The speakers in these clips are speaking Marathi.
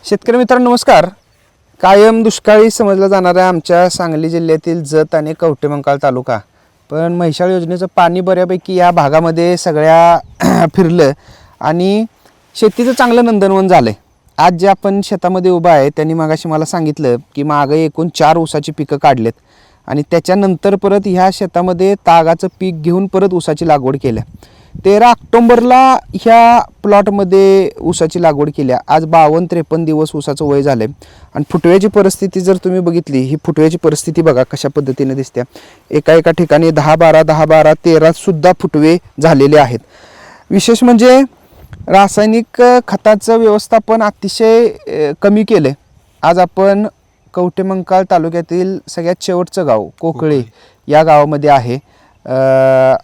शेतकरी मित्रांनो नमस्कार. कायम दुष्काळी समजला जाणाऱ्या आमच्या सांगली जिल्ह्यातील जत आणि कवठेमंकाळ तालुका, पण म्हैसाळ योजनेचं पाणी बऱ्यापैकी या भागामध्ये सगळ्या फिरलं आणि शेतीचं चांगलं नंदनवन झालं आहे. आज जे आपण शेतामध्ये उभा आहे त्यांनी मागाशी मला सांगितलं की मागं एकूण 4 ऊसाची पिकं काढलेत आणि त्याच्यानंतर परत ह्या शेतामध्ये तागाचं पीक घेऊन परत ऊसाची लागवड केल्या. 13 ऑक्टोंबरला ह्या प्लॉटमध्ये ऊसाची लागवड केल्या. आज 52-53 दिवस ऊसाचं वय झालं आहे आणि फुटव्याची परिस्थिती जर तुम्ही बघितली, ही फुटव्याची परिस्थिती बघा कशा पद्धतीने दिसते. एका ठिकाणी 10-12, 10-12, 13 सुद्धा फुटवे झालेले आहेत. विशेष म्हणजे रासायनिक खताचं व्यवस्थापन अतिशय कमी केलं. आज आपण कवठेमंकाळ तालुक्यातील सगळ्यात शेवटचं गाव कोकळे या गावामध्ये आहे.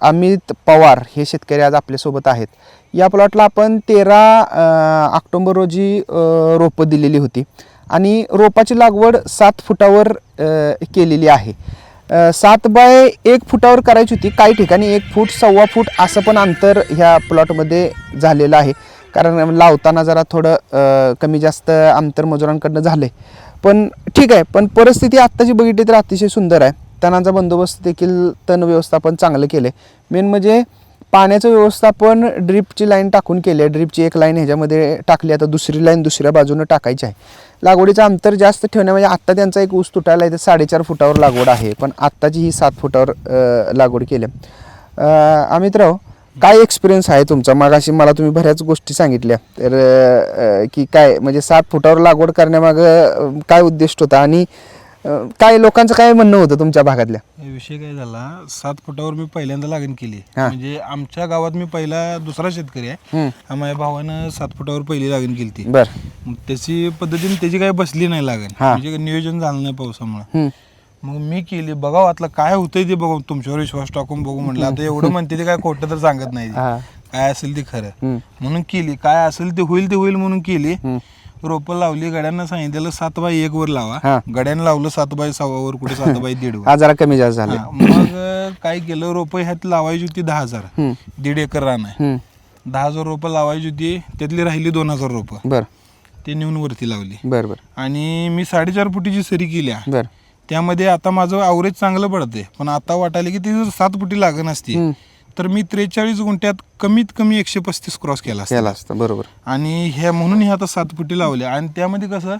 अमित पवार हे शेतकरी आज आपल्यासोबत आहेत. या प्लॉटला आपण 13 ऑक्टोंबर रोजी रोपं दिलेली होती आणि रोपाची लागवड 7 फुटावर केलेली आहे. 7 बाय 1 फुटावर करायची होती. काही ठिकाणी 1 फूट 1.25 फूट असं पण अंतर ह्या प्लॉटमध्ये झालेलं आहे, कारण लावताना जरा थोडं कमी जास्त अंतर मजुरांकडनं झालं आहे. पण ठीक आहे, पण परिस्थिती आत्ताची बघितली तर अतिशय सुंदर आहे. तणांचा बंदोबस्त देखील तण व्यवस्थापन चांगलं केलं आहे. मेन म्हणजे पाण्याचं व्यवस्थापन ड्रीपची लाईन टाकून केली आहे. ड्रीपची एक लाईन ह्याच्यामध्ये टाकली, आता दुसरी लाईन दुसऱ्या बाजूनं टाकायची आहे. लागवडीचं अंतर जास्त ठेवण्या म्हणजे आत्ता त्यांचा एक ऊस तुटायला आहे तर 4.5 फुटावर लागवड आहे, पण आत्ताची ही 7 फुटावर लागवड केली. अमितराव, काय एक्सपिरियन्स आहे तुमचा? मागाशी मला तुम्ही बऱ्याच गोष्टी सांगितल्या, तर की काय म्हणजे 7 फुटावर लागवड करण्यामागं काय उद्दिष्ट होता आणि काय लोकांचं काय म्हणणं होतं तुमच्या भागातल्या? विषय काय झाला, 7 फुटावर मी पहिल्यांदा लागण केली. म्हणजे आमच्या गावात मी पहिला दुसरा शेतकरी आहे. माझ्या भावानं 7 फुटावर पहिली लागण केली ती. मग त्याची पद्धतीने त्याची काही बसली नाही लागण, म्हणजे नियोजन झालं नाही पावसामुळे. मग मी केली, बघा वाटलं काय होतंय ते बघू, तुमच्यावर विश्वास टाकून बघू म्हटलं. आता एवढं म्हणते ते काय खोटं तर सांगत नाही, काय असेल ते खरं म्हणून केली. काय असेल ते होईल म्हणून केली. रोपं लावली, गड्यांना सांगितलेलं 7 बाय 1 वर लावा. गड्यानं लावलं 7 बाय 6 वर, कुठे 7 बाय 1.5 वर. जरा कमी जास्त झालं. मग काय केलं, रोपं ह्यात लावायची होती 10,000, 1.5 एकर रान आहे. 10,000 रोपं लावायची होती, त्यातली राहिली 2,000 रोपं. ते नेऊन वरती लावली. बरोबर. आणि मी 4.5 फुटीची सरी केल्या. त्यामध्ये आता माझं अवरेज चांगलं पडते, पण आता वाटायला की ती जर 7 फुटी लागण असती तर मी 43 गुंठ्यात कमीत कमी 135 क्रॉस केला असता. बरोबर. आणि ह्या म्हणून हे आता 7 फुटी लावले. आणि त्यामध्ये कसं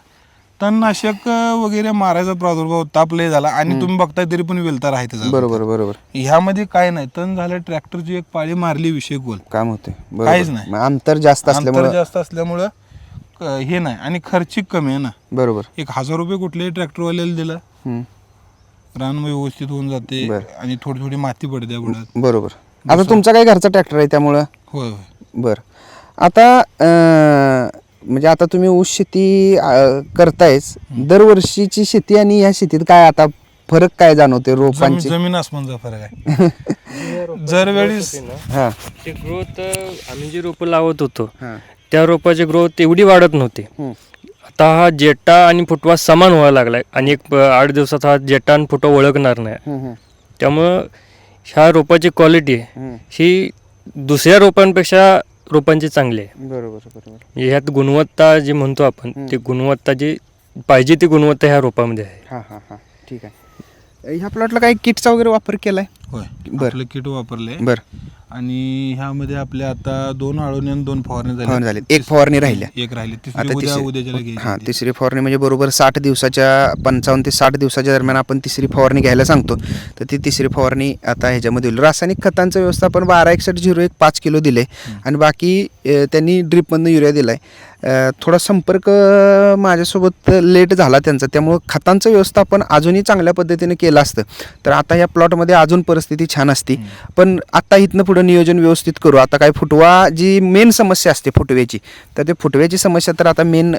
तणनाशक वगैरे मारायचा प्रादुर्भाव ताप लय झाला आणि तुम्ही बघताय तरी पण वेलता राहते. बरोबर. ह्यामध्ये काय नाही, तण झालं, ट्रॅक्टरची एक पाळी मारली, विषय गोल, काम होते, काहीच नाही. अंतर जास्त असल्यामुळं हे नाही आणि खर्चिक कमी आहे ना. बरोबर. 1,000 रुपये कुठल्याही ट्रॅक्टरवाल्याला दिलं, रान व्यवस्थित होऊन जाते आणि थोडी थोडी माती पडते बुडात. बरोबर. आता तुमचा काही घरचा ट्रॅक्टर आहे त्यामुळं? होय. बरं. आता म्हणजे आता तुम्ही ऊस शेती करतायच, दरवर्षीची शेती आणि या शेतीत काय आता फरक काय जाणवते? रोपांची जमीन आसमानचा फरक आहे. दरवेळेस ग्रोथ आम्ही जी रोपं लावत होतो त्या रोपाची ग्रोथ एवढी वाढत नव्हती. आता हा जेटा आणि फुटवा समान व्हायला लागलाय आणि 8 दिवसात हा जेटा आणि फुटवा ओळखणार नाही. त्यामुळं ह्या रोपाची क्वालिटी ही दुसऱ्या रोपांची चांगली आहे. बरोबर. ह्यात गुणवत्ता जी म्हणतो आपण, ती गुणवत्ता जी पाहिजे ती गुणवत्ता ह्या रोपामध्ये आहे. ठीक आहे. ह्या प्लॉटला काही किटचा वगैरे वापर केलाय? होय, आपलं किट वापरलंय. बरं. आणि ह्यामध्ये आपल्या आता 2 आळवणी आणि 2 फवारणी झाली. एक फवारणी राहिली, तिसरी फवारणी म्हणजे बरोबर 60 दिवसाच्या 55 ते 60 दिवसाच्या दरम्यान आपण तिसरी फवारणी घ्यायला सांगतो. तर ती तिसरी फवारणी आता ह्याच्यामध्ये होईल. रासायनिक खतांचं व्यवस्थापन 126101 5 किलो दिले आणि बाकी त्यांनी ड्रीपमधून युरिया दिलाय. थोडा संपर्क माझ्यासोबत लेट झाला त्यांचा, त्यामुळं खतांचं व्यवस्थापन अजूनही चांगल्या पद्धतीने केलं असतं तर आता या प्लॉटमध्ये अजून परिस्थिती छान असती. पण आता इथनं पुढं नियोजन व्यवस्थित करू. आता काय फुटवा जी मेन समस्या असते फुटव्याची, तर ते फुटव्याची समस्या तर आता मेन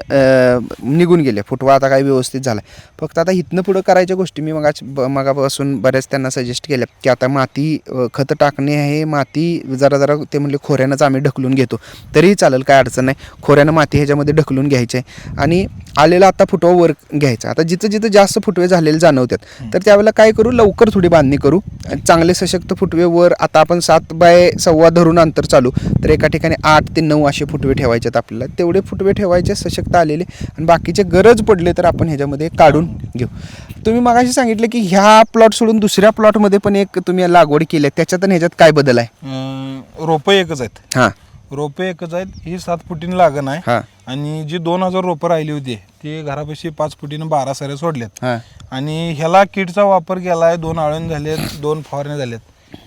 निघून गेले. फुटवा आता काय व्यवस्थित झाला. फक्त आता इथनं पुढं करायच्या गोष्टी मी मगापासून बऱ्याच त्यांना सजेस्ट केल्या की आता माती खतं टाकणे आहे. माती जरा ते म्हणले खोऱ्यानंच आम्ही ढकलून घेतो तरीही चालेल, काय अडचण नाही. खोऱ्यानं माती ह्याच्यामध्ये ढकलून घ्यायचे आणि आलेला आता फुटवा वर घ्यायचा. आता जिथं जिथं जास्त फुटवे झालेले जाणवतात तर त्यावेळेला काय करू, लवकर थोडी बांधणी करू. चांगले सशक्त फुटवे वर, आता आपण 7x1.25 धरून अंतर चालू, तर एका ठिकाणी 8 ते 9 असे फुटवे ठेवायचे आहेत आपल्याला. तेवढे फुटवे ठेवायचे सशक्त आलेले, आणि बाकीचे गरज पडले तर आपण ह्याच्यामध्ये काढून घेऊ. तुम्ही मगाशी सांगितलं की ह्या प्लॉट सोडून दुसऱ्या प्लॉटमध्ये पण एक तुम्ही लागवड केली आहे, त्याच्यात आणि ह्याच्यात काय बदल आहे? रोपं एकच आहेत. हां रोपे एकच आहेत. ही 7 फुटीनं लागण आहे. हां आणि जी 2000 रोपं राहिली होती ती घरापाशी 5 फुटीनं 12 सऱ्या सोडल्यात. हां आणि ह्याला किटचा वापर केला आहे. 2 आळण झालेत, 2 फवारण्या झाल्यात.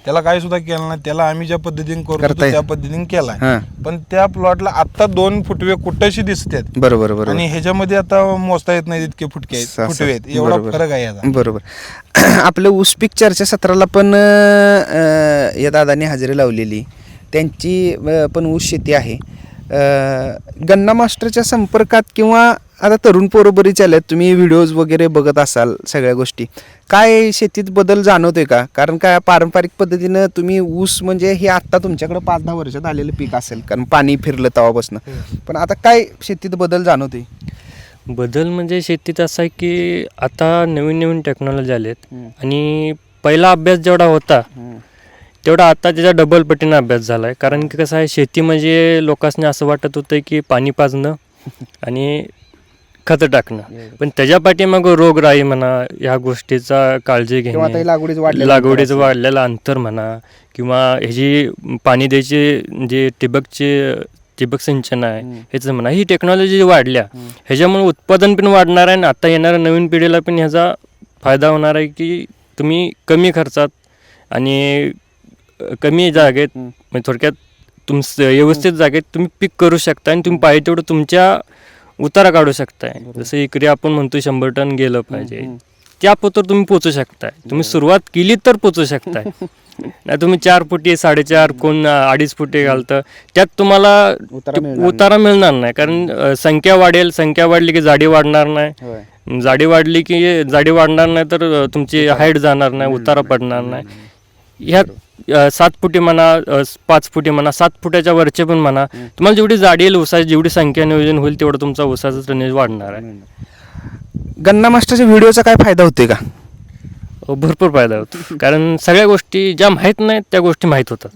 त्याला काय सुद्धा केलं नाही. त्याला आम्ही ज्या पद्धतीने करतो त्या पद्धतीने केलाय. हां पण त्या प्लॉटला आता 2 फुटवे कुठेशी दिसतात. बरोबर बरोबर. आणि ह्याच्यामध्ये आता मोजता येत नाही इतके फुटके आहेत, फुटवे आहेत. एवढा फरक आहे याचा. बरोबर. आपलं ऊस पीक चर्चा सत्राला पण या दादांनी हजेरी लावलेली, त्यांची पण ऊस शेती आहे. गन्ना मास्टरच्या संपर्कात किंवा आता तरुण पोरं बरीच आल्यात, तुम्ही व्हिडिओज वगैरे बघत असाल, सगळ्या गोष्टी काय शेतीत बदल जाणवतोय का? कारण काय पारंपरिक पद्धतीनं तुम्ही ऊस म्हणजे हे आत्ता तुमच्याकडे 5-10 वर्षात आलेलं पीक असेल, कारण पाणी फिरलं तेव्हापासून, पण आता काय शेतीत बदल जाणवतोय? बदल म्हणजे शेतीत असा आहे की आता नवीन नवीन टेक्नॉलॉजी आलेत, आणि पहिला अभ्यास जेवढा होता तेवढा आता त्याचा डबल पटीनं अभ्यास झाला आहे. कारण की कसं आहे, शेती म्हणजे लोकांनी असं वाटत होतं की पाणी पाजणं आणि खतं टाकणं, पण त्याच्या पाठीमागं रोगराई म्हणा, ह्या गोष्टीचा काळजी घेणे, लागवडीचं वाढलेलं अंतर म्हणा, किंवा ह्याची पाणी द्यायची जे ठिबक सिंचन आहे ह्याचं म्हणा, ही टेक्नॉलॉजी वाढल्या, ह्याच्यामुळे उत्पादन पण वाढणार आहे. आणि आता येणाऱ्या नवीन पिढीला पण ह्याचा फायदा होणार आहे की तुम्ही कमी खर्चात आणि कमी जागेत, म्हणजे थोडक्यात व्यवस्थित जागेत तुम्ही पीक करू शकता, आणि तुम्ही पाहिजे तेवढं तुमच्या उतारा काढू शकताय. जसं एकरी आपण म्हणतो 100 टन गेलं पाहिजे, त्या पोतर तुम्ही पोचू शकताय. तुम्ही सुरुवात केली तर पोचू शकताय. नाही तुम्ही 4 फुटी 4.5 कोण 2.5 फुटे घालतं, त्यात तुम्हाला उतारा मिळणार नाही. कारण संख्या वाढली की जाडी वाढणार नाही, जाडी वाढणार नाही तर तुमची हाईट जाणार नाही, उतारा पडणार नाही. ह्यात 7 फुटी म्हणा, 5 फुटी म्हणा, 7 फुटाच्या वरचे पण म्हणा, तुम्हाला जेवढी जाडी येईल ऊसाची, जेवढी संख्या नियोजन होईल तेवढं तुमचा ऊसाचा टनेज वाढणार आहे. गन्ना मास्टरच्या व्हिडिओचा काय फायदा होतोय का? भरपूर फायदा होतो, कारण सगळ्या गोष्टी ज्या माहीत नाहीत त्या गोष्टी माहीत होतात.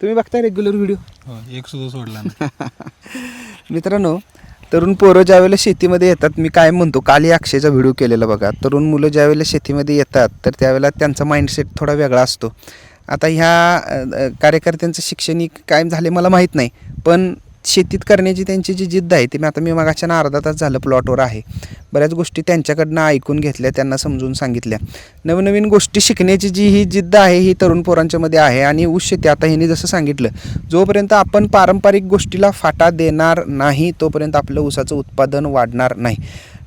तुम्ही बघताय रेग्युलर व्हिडिओ? एक सुद्धा सोडला नाही. मित्रांनो, तरुण पोरं ज्यावेळेला शेतीमध्ये येतात, मी काय म्हणतो, कालही अक्षयचा व्हिडिओ केलेला बघा, तरुण मुलं ज्यावेळेला शेतीमध्ये येतात तर त्यावेळेला त्यांचा माइंडसेट थोडा वेगळा असतो. आता ह्या कार्यकर्त्यांचं शैक्षणिक काय झाले मला माहीत नाही, पण शेतीत करण्याची त्यांची जी जिद्द आहे ती मी मागाच्यानं अर्धा तास झालं प्लॉटवर आहे, बऱ्याच गोष्टी त्यांच्याकडनं ऐकून घेतल्या, त्यांना समजून सांगितल्या. नवनवीन गोष्टी शिकण्याची जी ही जिद्द आहे ही तरुण पोरांच्यामध्ये आहे. आणि ऊस शेती आता ह्यांनी जसं सांगितलं, जोपर्यंत आपण पारंपरिक गोष्टीला फाटा देणार नाही तोपर्यंत आपलं ऊसाचं उत्पादन वाढणार नाही.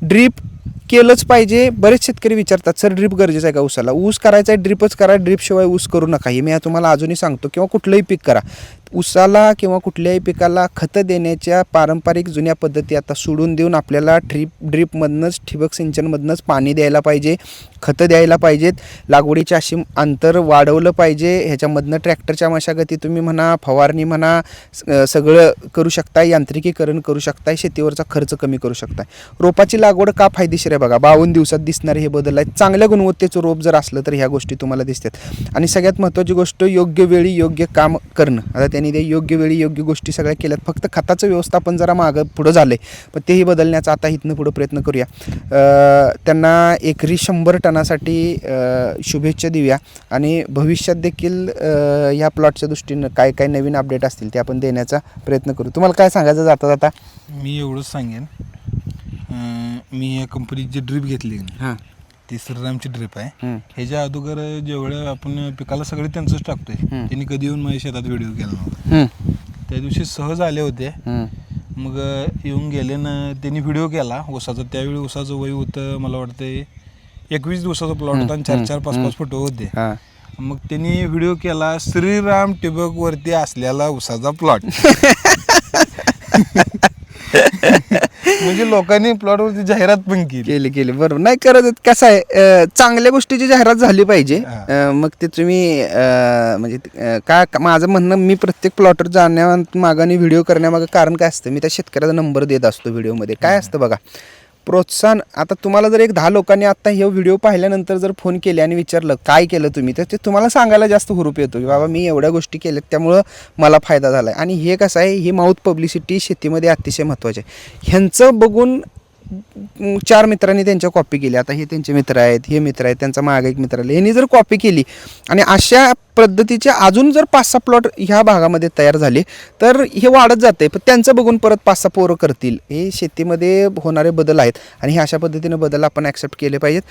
ड्रीप केलंच पाहिजे. बरेच शेतकरी विचारतात, सर ड्रीप गरजेचं आहे का ऊसाला? ऊस करायचा आहे ड्रीपच करा, ड्रीपशिवाय ऊस करू नका. हे मी तुम्हाला अजूनही सांगतो. किंवा कुठलंही पीक करा, ऊसाला किंवा कुठल्याही पिकाला खतं देण्याच्या पारंपरिक जुन्या पद्धती आता सोडून देऊन आपल्याला ड्रीपमधनंच ठिबक सिंचनमधनंच पाणी द्यायला पाहिजे, खतं द्यायला पाहिजेत, लागवडीचे अशी अंतर वाढवलं पाहिजे. ह्याच्यामधनं ट्रॅक्टरच्या मशागती तुम्ही म्हणा, फवारणी म्हणा, सगळं करू शकताय, यांत्रिकीकरण करू शकताय, शेतीवरचा खर्च कमी करू शकताय. रोपाची लागवड का फायदेशीर आहे बघा, 52 दिवसात दिसणारे हे बदल आहेत. चांगल्या गुणवत्तेचं रोप जर असलं तर ह्या गोष्टी तुम्हाला दिसतात. आणि सगळ्यात महत्त्वाची गोष्ट, योग्य वेळी योग्य काम करणं. आता त्यांनी ते योग्य वेळी योग्य गोष्टी सगळ्या केल्यात. फक्त खताचं व्यवस्थापन जरा मागं पुढं झालं आहे, पण तेही बदलण्याचा आता इथनं पुढं प्रयत्न करूया. त्यांना एकरी 100 टनासाठी शुभेच्छा देऊया. आणि भविष्यात देखील ह्या प्लॉटच्या दृष्टीनं काय काय नवीन अपडेट असतील ते आपण देण्याचा प्रयत्न करू. तुम्हाला काय सांगायचं जाता जाता? मी एवढंच सांगेन, मी या कंपनीची ड्रीप घेतली, हां, ती श्रीरामची ड्रीप आहे. ह्याच्या अगोदर जेवढं आपण पिकाला सगळे त्यांचंच टाकतोय, त्यांनी कधी येऊन माझ्या शेतात व्हिडिओ केला नव्हता. त्या दिवशी सहज आले होते, मग येऊन गेले ना, त्यांनी व्हिडिओ केला ऊसाचा. त्यावेळी ऊसाचं वय होतं मला वाटतं 21 दिवसाचा प्लॉट होता आणि 4-4, 5-5 फोटो होते. मग त्यांनी व्हिडिओ केला, श्रीराम ठिबक वरती असलेला ऊसाचा प्लॉट. म्हणजे लोकांनी प्लॉटवरती जाहिरात पण केली. बरोबर. नाही करत, कसं आहे, चांगल्या गोष्टीची जाहिरात झाली पाहिजे. मग ते तुम्ही म्हणजे काय माझं म्हणणं, मी प्रत्येक प्लॉटर जाण्यामागाने व्हिडिओ करण्यामागं कारण काय असतं, मी त्या शेतकऱ्याचा नंबर देत असतो व्हिडिओमध्ये. काय असतं बघा, प्रोत्साहन. आता तुम्हाला जर एक 10 लोकांनी आता हे व्हिडिओ पाहिल्यानंतर जर फोन केले आणि विचारलं काय केलं तुम्ही, तर ते तुम्हाला सांगायला जास्त हुरूप येतो की बाबा मी एवढ्या गोष्टी केल्यात त्यामुळं मला फायदा झाला आहे. आणि हे कसं आहे, ही माउथ पब्लिसिटी शेतीमध्ये अतिशय महत्त्वाची आहे. ह्यांचं बघून 4 मित्रांनी त्यांच्या कॉपी केली. आता हे त्यांचे मित्र आहेत, हे मित्र आहेत, त्यांचा मागे एक मित्र आले, यांनी जर कॉपी केली आणि अशा पद्धतीचे अजून जर 5-6 प्लॉट ह्या भागामध्ये तयार झाले तर हे वाढत जाते. पण त्यांचं बघून परत 5-6 पोरं करतील. हे शेतीमध्ये होणारे बदल आहेत आणि हे अशा पद्धतीने बदल आपण ॲक्सेप्ट केले पाहिजेत.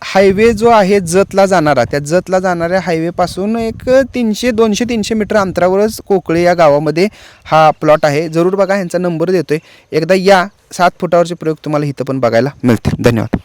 हायवे जो आहे जतला जाणारा, त्या जतला जाणाऱ्या हायवेपासून एक 200-300 मीटर अंतरावरच कोकळे या गावामध्ये हा प्लॉट आहे. जरूर बघा, ह्यांचा नंबर देतोय, एकदा या. 7 फुटावरचे प्रयोग तुम्हाला इथं पण बघायला मिळतील. धन्यवाद.